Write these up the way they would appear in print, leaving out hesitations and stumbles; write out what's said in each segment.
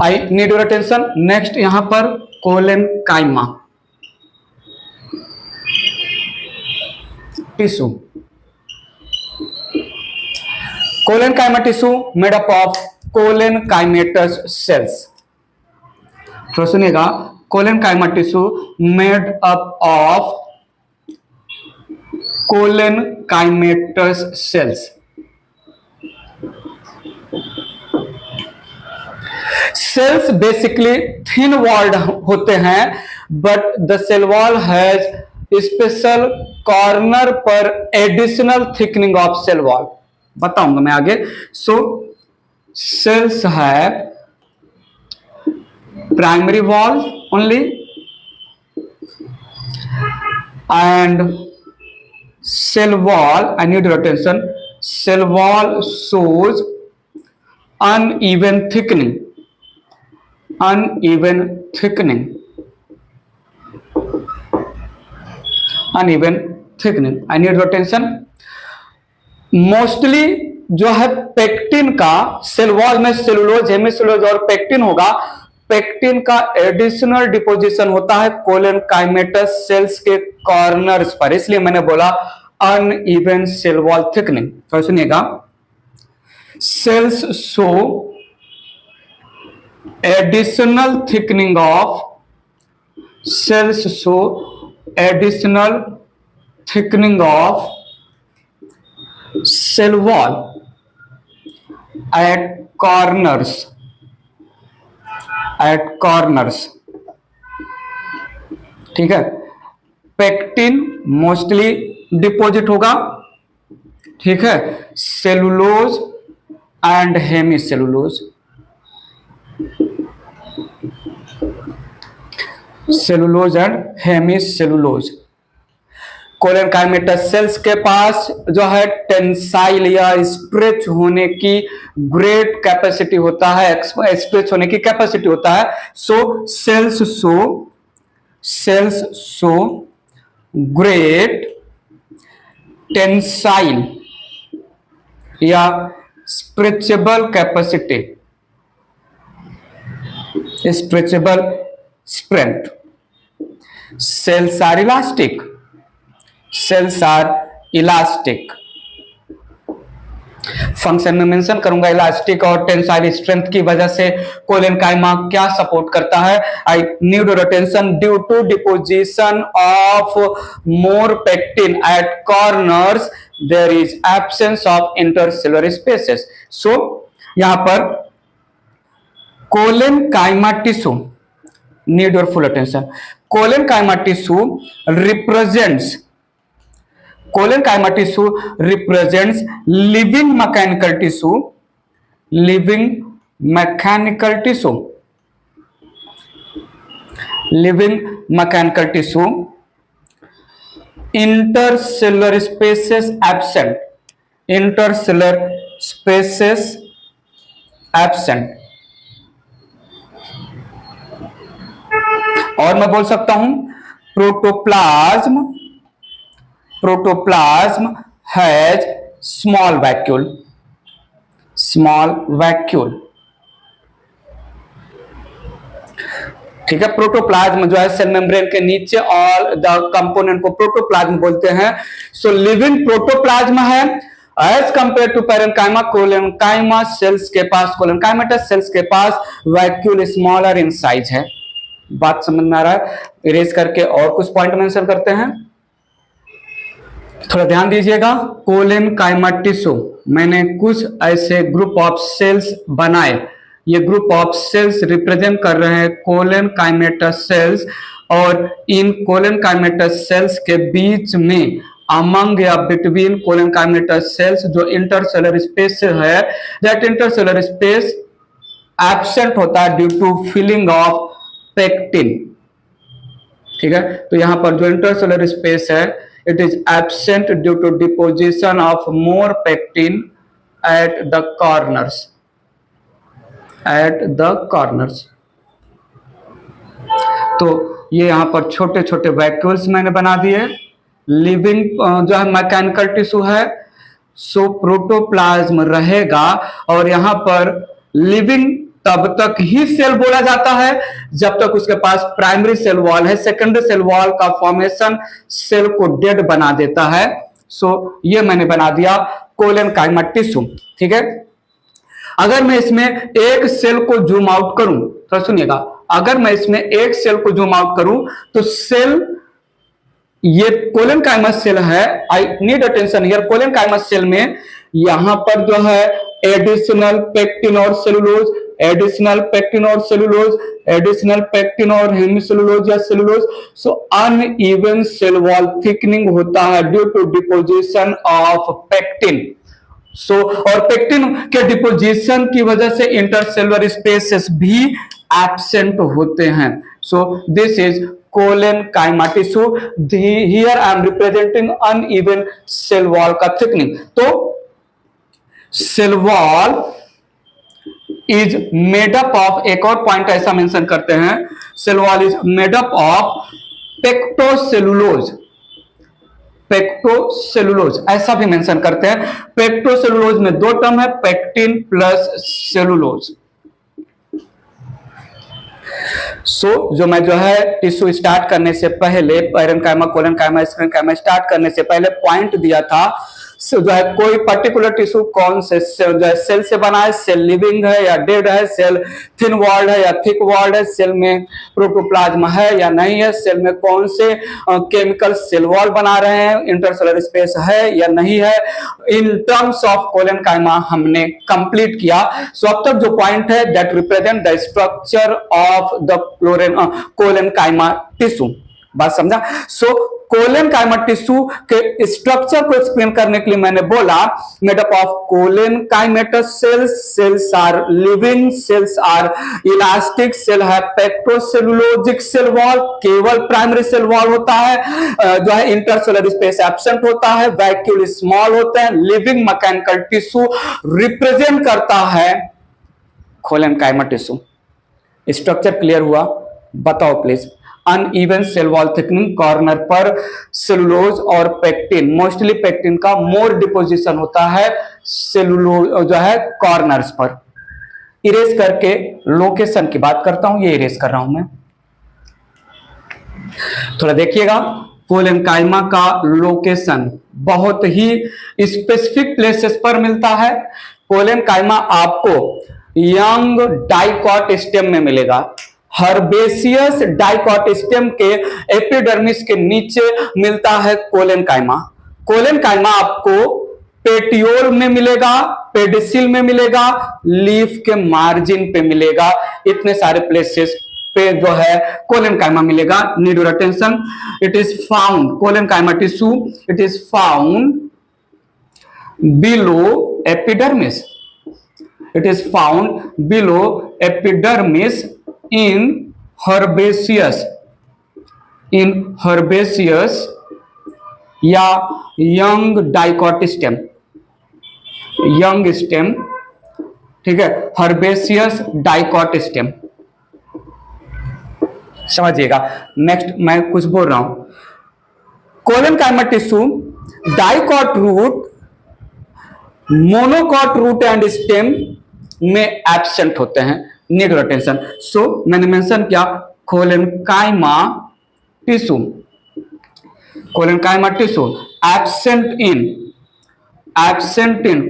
I need your attention. Next यहां पर collenchyma tissue. Collenchyma tissue made up of collenchymatous cells. तो सुनिएगा, collenchyma tissue made up of collenchymatous cells. Cells basically thin walled होते हैं, but the cell wall has special corner पर additional thickening of cell wall. बताऊंगा मैं आगे। So cells have primary wall only and cell wall, I need your attention, cell wall shows uneven thickening, uneven thickening, uneven thickening, I need your attention। Mostly जो है pectin का cell wall में cellulose, hemicellulose और pectin होगा। Pectin का additional deposition होता है कोलेन काइमेटस सेल्स के कॉर्नर्स पर, इसलिए मैंने बोला अनइवन सेल वॉल थिकनिंग। तो सुनिएगा, cells show additional thickening of, cells show additional thickening of cell wall at corners, at corners. ठीक है, पेक्टिन मोस्टली डिपोजिट होगा, ठीक है, cellulose and hemicellulose, cellulose and hemicellulose. Collenchymatous sales के पास जो है टेंसाइल या स्ट्रेच होने की ग्रेट कैपेसिटी होता है, स्ट्रेच होने की कैपेसिटी होता है। So cells show great tensile या stretchable capacity, stretchable strength. Cells are elastic, cells are elastic. Function में मेंशन करूंगा इलास्टिक और टेंसाइल स्ट्रेंथ की वजह से कोलेन काइमा क्या सपोर्ट करता है। I need your attention. Due to deposition of more pectin at corners there is absence of intercellular spaces. So यहां पर collenchyma tissue, need your full attention, collenchyma tissue represents, कोलेन काइमा tissue represents living mechanical tissue, living mechanical tissue, living mechanical tissue, intercellular spaces absent, intercellular spaces absent. और मैं बोल सकता हूं protoplasm, protoplasm has small vacuole, small vacuole. ठीक है, protoplasm जो है सेल मेम्ब्रेन के नीचे और द कंपोनेंट को प्रोटोप्लाज्म बोलते हैं। सो लिविंग प्रोटोप्लाज्म है as compare to parenchyma. Collenchyma cells के पास, कोलेनकाइमेटस सेल्स के पास वैक्यूल स्मॉलर इन साइज है। बात समझ में आ रहा है? इरेज करके और कुछ पॉइंट मेंशन करते हैं, थोड़ा ध्यान दीजिएगा। कोलेनकाइमा टिश्यू, मैंने कुछ ऐसे ग्रुप ऑफ सेल्स बनाए, ये ग्रुप ऑफ सेल्स रिप्रेजेंट कर रहे हैं कोलेनकाइमेटस सेल्स, और इन कोलेनकाइमेटस सेल्स के बीच में अमंग या बिटवीन कोलेनकाइमेटस सेल्स जो इंटरसेलुलर स्पेस है, दैट इंटरसेलुलर स्पेस एब्सेंट होता है due to filling of pectin. ठीक है, तो यहां पर जो इंटरसेलुलर स्पेस है, it is absent due to deposition of more pectin at the corners, at the corners. तो ये यहां पर छोटे छोटे वैक्यूल्स मैंने बना दिए। लिविंग जो है मैकेनिकल टिश्यू है, सो प्रोटोप्लाज्म रहेगा और यहां पर लिविंग तब तक ही सेल बोला जाता है जब तक उसके पास प्राइमरी सेल वॉल है। सेकेंडरी सेल वॉल का फॉर्मेशन सेल को डेड बना देता है। सो ये मैंने बना दिया कोलन काइमा टिश्यू। ठीक है, अगर मैं इसमें एक सेल को जूम आउट करूं तो सुनिएगा, अगर मैं इसमें एक सेल को जूम आउट करूं तो सेल, ये कोलन काइमा सेल है, I need attention here. Collenchyma cell में यहां पर जो है एडिशनल पेक्टिन और सेलुलोज, एडिशनल पेक्टिन और सेलुलोज, एडिशनल पेक्टिन और हेमिसेलुलोज या cellulose. So uneven cell wall thickening होता है due to deposition of pectin. So और पेक्टिन के डिपोजिशन की वजह से इंटरसेलुलर स्पेसेस भी एब्सेंट होते हैं। So this is collenchyma tissue. Here I am representing uneven cell wall का थिकनिंग। तो cell wall is made up of, एक और पॉइंट ऐसा मेंशन करते हैं, cell wall is made up of pectocellulose, pectocellulose ऐसा भी मेंशन करते हैं। पेक्टोसेलुलोज में दो टर्म है, पेक्टिन प्लस सेलुलोज। सो जो मैं जो है टिश्यू स्टार्ट करने से पहले, पैरेन्काइमा, कोलन काइमा, स्क्लेरेन्काइमा स्टार्ट करने से पहले पॉइंट दिया था, जो है कोई पर्टिकुलर टिश्यू कौन से जो है सेल से बना है, सेल लिविंग है या डेड है, सेल थिन वॉल्ड है या थिक वॉल्ड है, सेल में प्रोटोप्लाज्म है या नहीं है, सेल में कौन से केमिकल सेल वॉल बना रहे हैं, इंटरसेलुलर स्पेस है या नहीं है, in terms of collenchyma हमने कंप्लीट किया। सो अब तक जो पॉइंट है that represent the structure of the collenchyma tissue, बात समझा। सो कोलन काइमा टिश्यू के स्ट्रक्चर को एक्सप्लेन करने के लिए मैंने बोला made up of collenchymatous cells, cells are living, cells are elastic, cell है पेक्टोसेलुलोजिक सेल वॉल, केवल प्राइमरी सेल वॉल होता है, जो है इंटरसेलुलर स्पेस एब्सेंट होता है, वैक्यूल स्मॉल होते हैं, लिविंग मैकेनिकल टिश्यू रिप्रेजेंट करता है collenchyma tissue. Structure clear हुआ? बताओ please. Uneven cell wall thickening, corner पर सेलुलोज और पेक्टिन, मोस्टली पेक्टिन का मोर डिपोजिशन होता है सेलुलोज जो है कॉर्नर्स पर। इरेज करके लोकेशन की बात करता हूं, ये इरेज कर रहा हूं मैं, थोड़ा देखिएगा। कोलन काइमा का लोकेशन बहुत ही स्पेसिफिक प्लेसेस पर मिलता है। कोलन काइमा आपको यंग डाइकॉट स्टेम में मिलेगा, हर्बेसियस डाइकॉट स्टेम के एपिडर्मिस के नीचे मिलता है कोलन काइमा। कोलन काइमा आपको पेटियोल में मिलेगा, पेडिसिल में मिलेगा, लीफ के मार्जिन पे मिलेगा, इतने सारे प्लेसेस पे जो है कोलन काइमा मिलेगा। Need your attention. It is found, collenchyma tissue it is found below epidermis, it is found below epidermis in herbaceous या young dicot stem, young stem, ठीक है, herbaceous dicot stem, समझिएगा। Next मैं कुछ बोल रहा हूं, collenchyma tissue dicot root, monocot root and stem में एब्सेंट होते हैं। Need your attention. सो मैंने मेंशन किया collenchyma tissue, collenchyma tissue absent in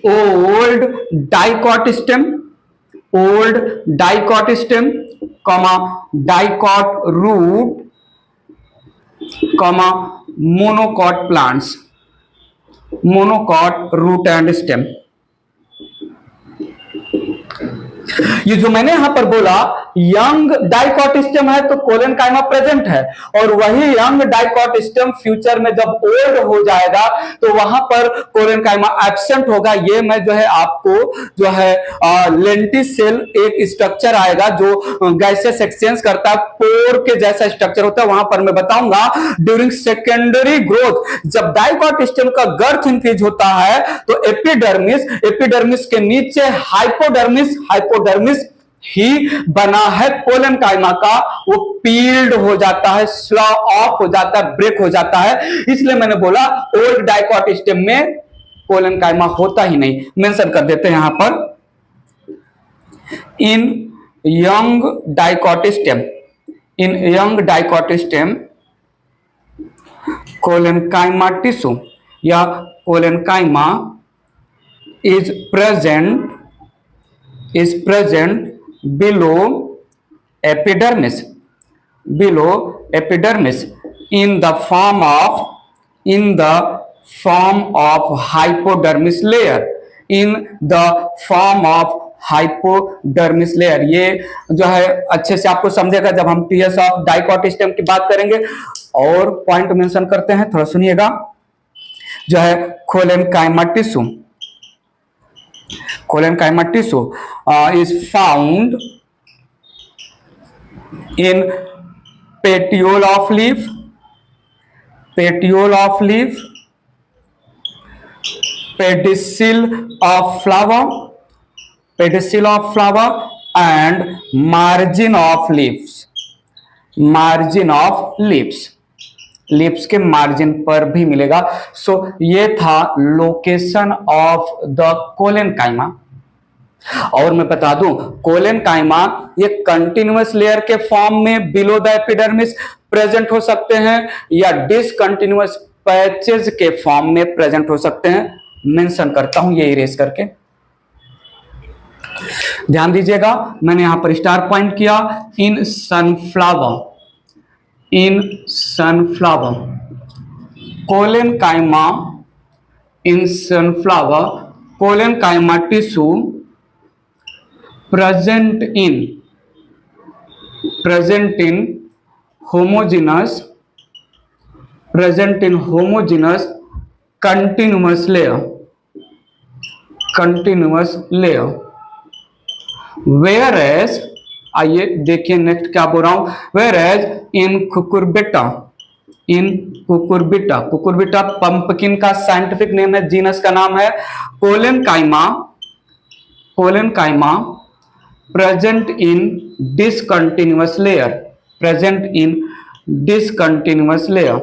old dicot stem, comma dicot root, comma monocot plants, monocot root and stem. ये जो मैंने यहां पर बोला यंग डाइकॉट स्टेम है तो कोलन काइमा प्रेजेंट है, और वही यंग डाइकॉट स्टेम फ्यूचर में जब ओल्ड हो जाएगा तो वहां पर कोलन काइमा एब्सेंट होगा। ये मैं जो है आपको जो है लेंटिसेल एक स्ट्रक्चर आएगा जो गैसेस एक्सचेंज करता है, पोर के जैसा स्ट्रक्चर होता है, वहां पर मैं बताऊंगा। ड्यूरिंग सेकेंडरी ग्रोथ जब डाइकॉट स्टेम का गर्थ इंक्रीज होता है तो एपिडर्मिस के नीचे हाइपोडर्मिस ही बना है कोलन काइमा का, वो पील्ड हो जाता है, स्लॉ ऑफ हो जाता है, ब्रेक हो जाता है। इसलिए मैंने बोला ओल्ड डाइकॉट स्टेम में कोलन काइमा होता ही नहीं। मेंशन कर देते हैं यहां पर in young dicot stem, in young dicot stem collenchyma tissue या collenchyma is present below epidermis, below epidermis in the form of hypodermis layer, in the form of hypodermis layer. ये जो है अच्छे से आपको समझेगा जब हम टीएस ऑफ डाइकॉट स्टेम की बात करेंगे। और पॉइंट मेंशन करते हैं, थोड़ा सुनिएगा। जो है collenchyma tissue, collenchyma tissue is found in petiole of leaf, petiole of leaf, pedicel of flower, pedicel of flower and margin of leaves, margin of leaves, lips के मार्जिन पर भी मिलेगा। सो ये था लोकेशन ऑफ द कोलेनकाइमा। और मैं बता दूं, कोलेनकाइमा ये कंटिन्यूअस लेयर के फॉर्म में बिलो द एपिडर्मिस प्रेजेंट हो सकते हैं या डिसकंटिन्यूअस पैचेज के फॉर्म में प्रेजेंट हो सकते हैं। मेंशन करता हूं ये इरेज करके, ध्यान दीजिएगा। मैंने यहां पर स्टार पॉइंट किया। In sunflower, in sunflower collenchyma, in sunflower collenchyma tissue present in homogeneous, present in homogeneous continuous layer, continuous layer, whereas आइए देखिए नेक्स्ट क्या बोल रहा हूं। whereas in cucurbita, in Cucurbita, Cucurbita pumpkin का साइंटिफिक नेम है, genus का नाम है collenchyma, collenchyma present in discontinuous layer, present in discontinuous layer,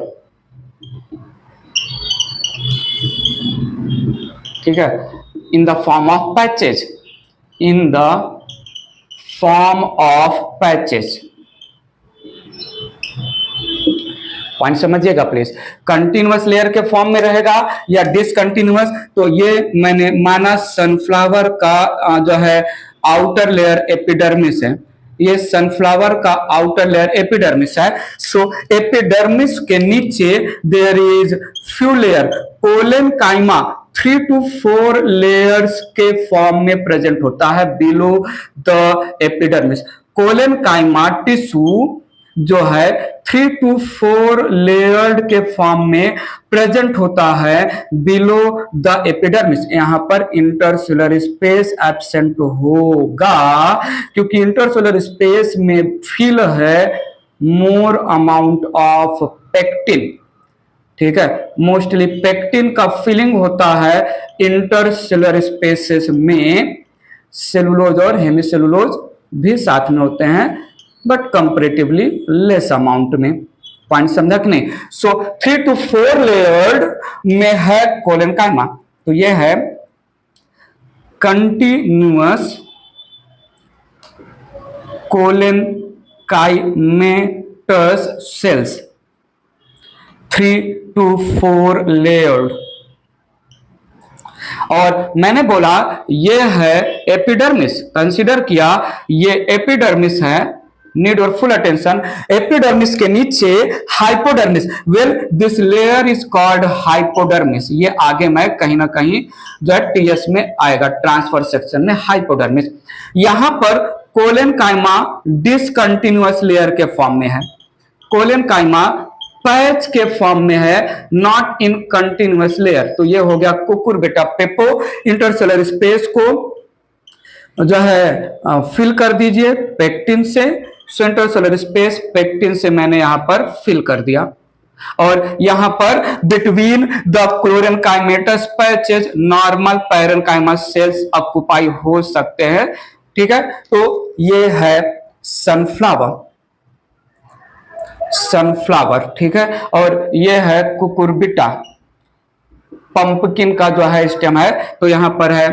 ठीक है, in the form of patches, in the form of patches। Point समझिएगा please. Continuous layer के form में रहेगा या डिसकंटिन्यूअस, तो ये मैंने माना सनफ्लावर का जो है आउटर लेयर एपिडर्मिस है, ये सनफ्लावर का आउटर लेयर एपिडर्मिस है। सो एपिडर्मिस के नीचे there is few layer, collenchyma 3 to 4 layers के फॉर्म में प्रेजेंट होता है below the epidermis. Collenchyma tissue जो है 3 to 4 लेयर्ड के फॉर्म में प्रेजेंट होता है बिलो द एपिडर्मिस। यहां पर इंटरसेलुलर स्पेस एब्सेंट होगा क्योंकि इंटरसेलुलर स्पेस में फिल है मोर अमाउंट ऑफ पेक्टिन, ठीक है, मोस्टली पेक्टिन का फिलिंग होता है इंटरसेलुलर स्पेसेस में। सेलुलोज और हेमिसेलुलोज भी साथ में होते हैं बट कंपैरेटिवली लेस अमाउंट में। पॉइंट समझा कि नहीं। सो 3 to 4 लेयर्ड में है कोलेनकाइमा। तो ये है कंटिन्यूअस कोलेनकाइमेटस सेल्स, 3 to 4 लेयर्ड। और मैंने बोला ये है एपिडर्मिस, कंसीडर किया ये एपिडर्मिस है, नीड और फुल अटेंशन। एपिडर्मिस के नीचे hypodermis, well this layer is called hypodermis. ये आगे मैं कहीं ना कहीं जो है टीएस में आएगा, ट्रांसफर सेक्शन में हाइपोडर्मिस। यहां पर कोलेनकाइमा डिसकंटिन्यूअस लेयर के फॉर्म में है, कोलेनकाइमा पैच के फॉर्म में है, नॉट इन कंटिन्यूअस लेयर। तो ये हो गया कुकुरबिटा पेपो। इंटरसेलुलर स्पेस को जो है फिल कर दीजिए पेक्टिन से। इंटरसेलुलर स्पेस पेक्टिन से मैंने यहां पर फिल कर दिया। और यहां पर between the chlorenchymatous patches normal parenchyma cells occupy हो सकते हैं, ठीक है। तो ये है सनफ्लावर, सनफ्लावर, ठीक है। और ये है कुकुरबिटा, पंपकिन का जो है स्टेम है। तो यहां पर है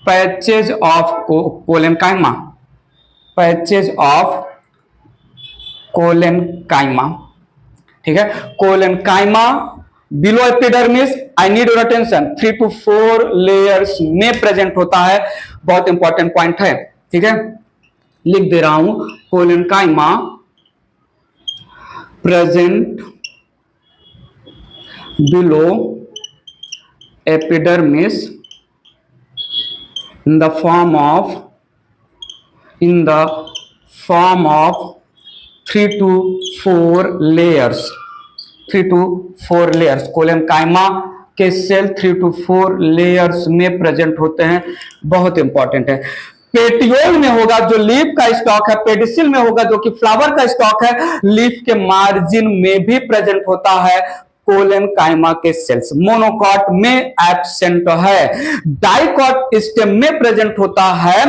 patches of collenchyma, patches of collenchyma, ठीक है। Collenchyma below epidermis, I need your attention, 3 to 4 layers में प्रेजेंट होता है, बहुत इंपॉर्टेंट पॉइंट है, ठीक है। लिख दे रहा हूं, collenchyma present below epidermis in the form of 3 to 4 layers, 3 to 4 layers. Collenchyma के सेल 3 to 4 लेयर्स में प्रेजेंट होते हैं, बहुत इंपॉर्टेंट है। पेटियोल में होगा जो लीफ का स्टॉक है, पेडिसिल में होगा जो कि फ्लावर का स्टॉक है, लीफ के मार्जिन में भी प्रेजेंट होता है कोलेनकाइमा के सेल्स। मोनोकॉट में एब्सेंट है, डाइकॉट स्टेम में प्रेजेंट होता है,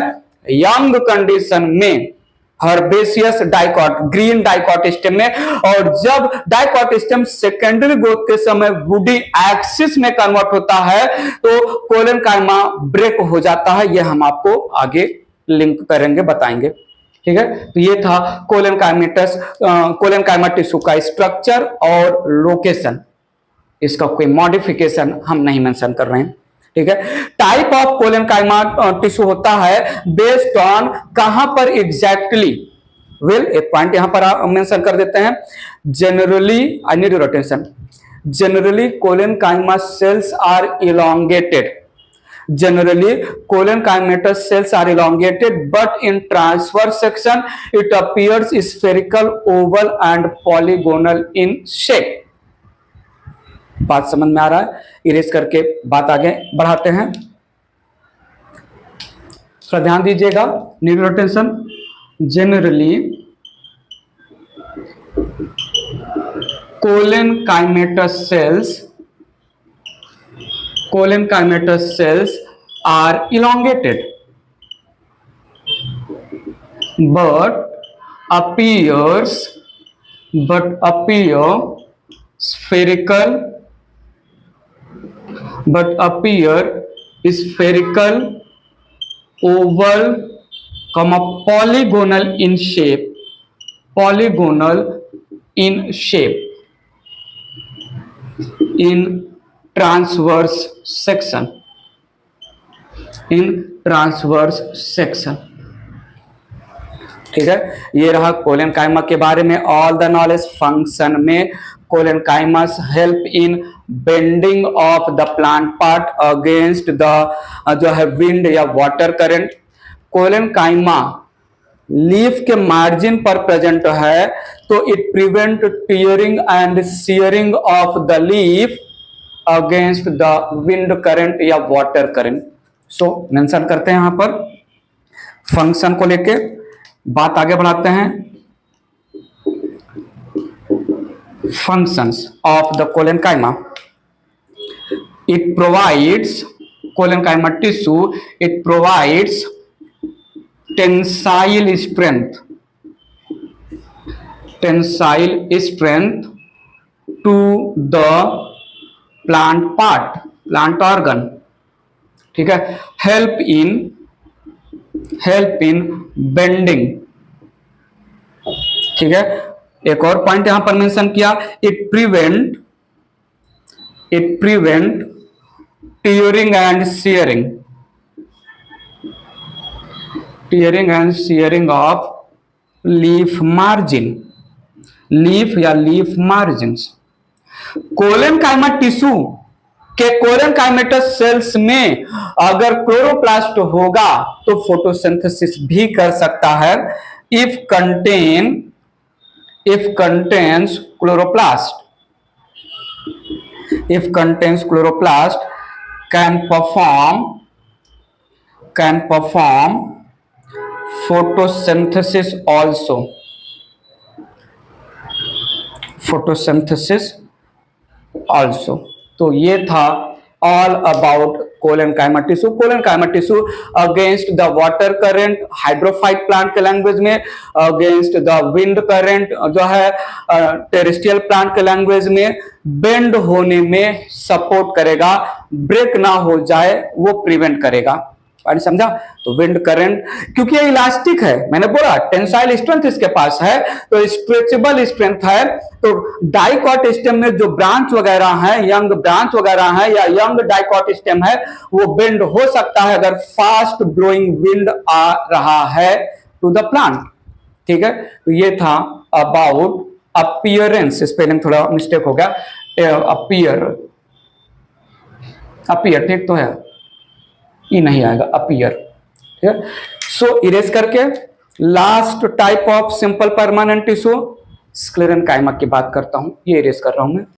यंग कंडीशन में herbaceous dicot, green dicot stem में, और जब डाइकॉट स्टेम सेकेंडरी ग्रोथ के समय वुडी एक्सिस में कन्वर्ट होता है तो कोलेनकाइमा ब्रेक हो जाता है। यह हम आपको आगे लिंक करेंगे, बताएंगे, ठीक है। तो ये था कोलेनकाइमा टिश्यू का स्ट्रक्चर और लोकेशन, इसका कोई मॉडिफिकेशन हम नहीं मेंशन कर रहे हैं, ठीक है। टाइप ऑफ कोलेनकाइमा टिश्यू होता है बेस्ड ऑन कहां पर एग्जैक्टली, वेल एक पॉइंट यहां पर मेंशन कर देते हैं, generally I need your attention, generally collenchyma cells are elongated, generally cholenchymatous cells are elongated, but in transverse section it appears spherical, oval and polygonal in shape। बात समझ में आ रहा है? इरेज करके बात आगे बढ़ाते हैं, थोड़ा ध्यान दीजिएगा, need your attention. Generally cholenchymatous cells are elongated but appear spherical, oval, polygonal in shape, in transverse section, ठीक है। ये रहा कोलेनकाइमा के बारे में ऑल द नॉलेज। फंक्शन में collenchymas help in bending of the plant part against the जो है विंड या वाटर करंट। कोलेनकाइमा लीफ के मार्जिन पर प्रेजेंट है तो it prevent tearing and searing of the leaf against the wind current या water current. So mention करते हैं यहां पर फंक्शन को लेके, बात आगे बढ़ाते हैं। Functions of the collenchyma, it provides, collenchyma tissue it provides tensile strength to the plant part, plant organ, ठीक है। हेल्प इन बेंडिंग, ठीक है। एक और पॉइंट यहां पर मेंशन किया, it prevent tearing and searing of leaf margins. Collenchyma tissue के कोलेनकाइमेटस सेल्स में अगर क्लोरोप्लास्ट होगा तो फोटोसिंथेसिस भी कर सकता है। If contains chloroplast can perform photosynthesis also। तो ये था all about collenchyma tissue. Collenchyma tissue against the water current, hydrophyte plant के लैंग्वेज में, अगेंस्ट द विंड करंट जो है टेरेस्ट्रियल प्लांट के लैंग्वेज में, बेंड होने में सपोर्ट करेगा, ब्रेक ना हो जाए वो प्रिवेंट करेगा। पानी समझा। तो विंड करंट, क्योंकि ये इलास्टिक है, मैंने बोला टेंसाइल स्ट्रेंथ इसके पास है, तो स्ट्रेचेबल स्ट्रेंथ है। तो डाइकॉट स्टेम में जो ब्रांच वगैरह है, यंग ब्रांच वगैरह है या यंग डाइकॉट स्टेम है, वो बेंड हो सकता है अगर फास्ट ब्लोइंग विंड आ रहा है टू द प्लांट। ठीक है, तो ये था अबाउट अपीयरेंस। स्पेलिंग थोड़ा मिस्टेक हो गया, अपीयर, अपीयर ठीक तो है, ई नहीं आएगा, अपीयर। ठीक है, सो इरेज करके last type of simple permanent tissue sclerenchyma की बात करता हूं, ये इरेज कर रहा हूं मैं।